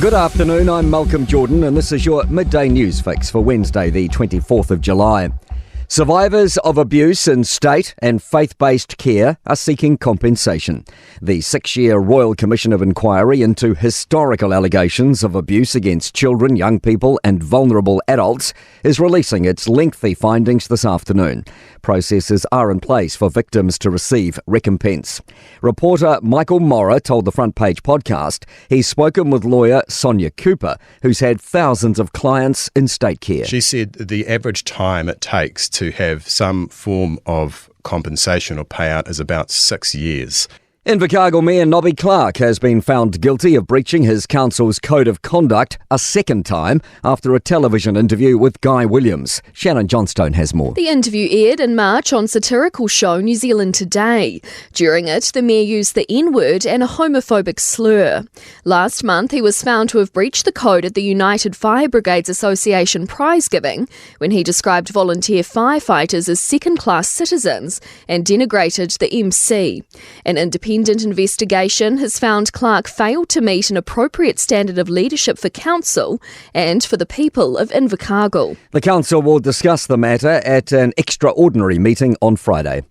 Good afternoon, I'm Malcolm Jordan and this is your Midday News Fix for Wednesday the 24th of July. Survivors of abuse in state and faith-based care are seeking compensation. The 6-year Royal Commission of Inquiry into historical allegations of abuse against children, young people and vulnerable adults is releasing its lengthy findings this afternoon. Processes are in place for victims to receive recompense. Reporter Michael Morra told the Front Page podcast he's spoken with lawyer Sonia Cooper, who's had thousands of clients in state care. She said the average time it takes to have some form of compensation or payout is about 6 years. Invercargill Mayor Nobby Clark has been found guilty of breaching his council's code of conduct a second time after a television interview with Guy Williams. Shannon Johnstone has more. The interview aired in March on satirical show New Zealand Today. During it, the mayor used the N-word and a homophobic slur. Last month, he was found to have breached the code at the United Fire Brigades Association prize giving when he described volunteer firefighters as second-class citizens and denigrated the MC. An independent investigation has found Clark failed to meet an appropriate standard of leadership for council and for the people of Invercargill. The council will discuss the matter at an extraordinary meeting on Friday.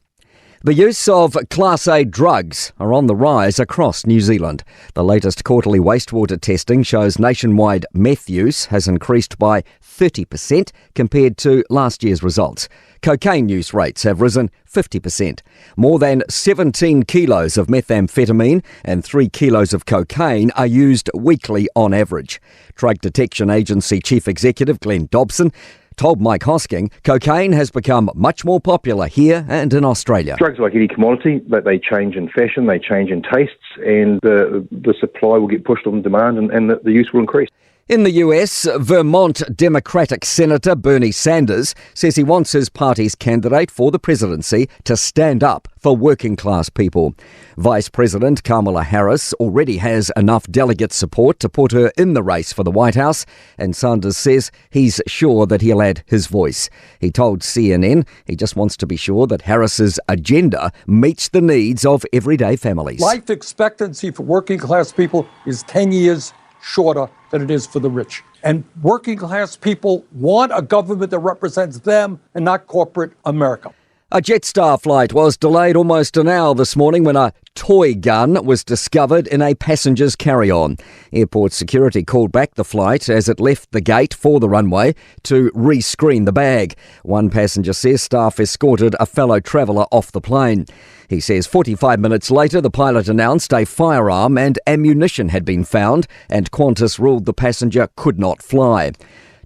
The use of Class A drugs are on the rise across New Zealand. The latest quarterly wastewater testing shows nationwide meth use has increased by 30% compared to last year's results. Cocaine use rates have risen 50%. More than 17 kilos of methamphetamine and 3 kilos of cocaine are used weekly on average. Drug Detection Agency Chief Executive Glenn Dobson told Mike Hosking cocaine has become much more popular here and in Australia. Drugs like any commodity, they change in fashion, they change in tastes, and the supply will get pushed on demand and the use will increase. In the US, Vermont Democratic Senator Bernie Sanders says he wants his party's candidate for the presidency to stand up for working class people. Vice President Kamala Harris already has enough delegate support to put her in the race for the White House, and Sanders says he's sure that he'll add his voice. He told CNN he just wants to be sure that Harris's agenda meets the needs of everyday families. Life expectancy for working class people is 10 years shorter than it is for the rich. And working class people want a government that represents them and not corporate America. A Jetstar flight was delayed almost an hour this morning when a toy gun was discovered in a passenger's carry-on. Airport security called back the flight as it left the gate for the runway to re-screen the bag. One passenger says staff escorted a fellow traveller off the plane. He says 45 minutes later the pilot announced a firearm and ammunition had been found and Qantas ruled the passenger could not fly.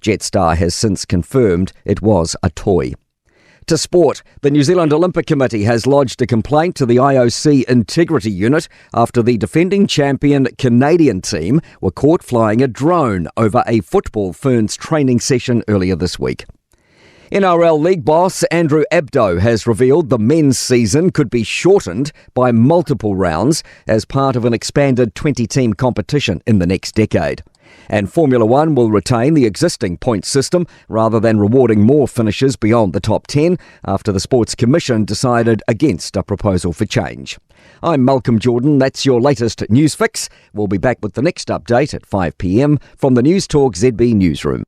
Jetstar has since confirmed it was a toy. To sport, the New Zealand Olympic Committee has lodged a complaint to the IOC Integrity Unit after the defending champion Canadian team were caught flying a drone over a football Ferns training session earlier this week. NRL League boss Andrew Abdo has revealed the men's season could be shortened by multiple rounds as part of an expanded 20-team competition in the next decade. And Formula One will retain the existing point system rather than rewarding more finishes beyond the top 10 after the Sports Commission decided against a proposal for change. I'm Malcolm Jordan. That's your latest news fix. We'll be back with the next update at 5 p.m. from the Newstalk ZB newsroom.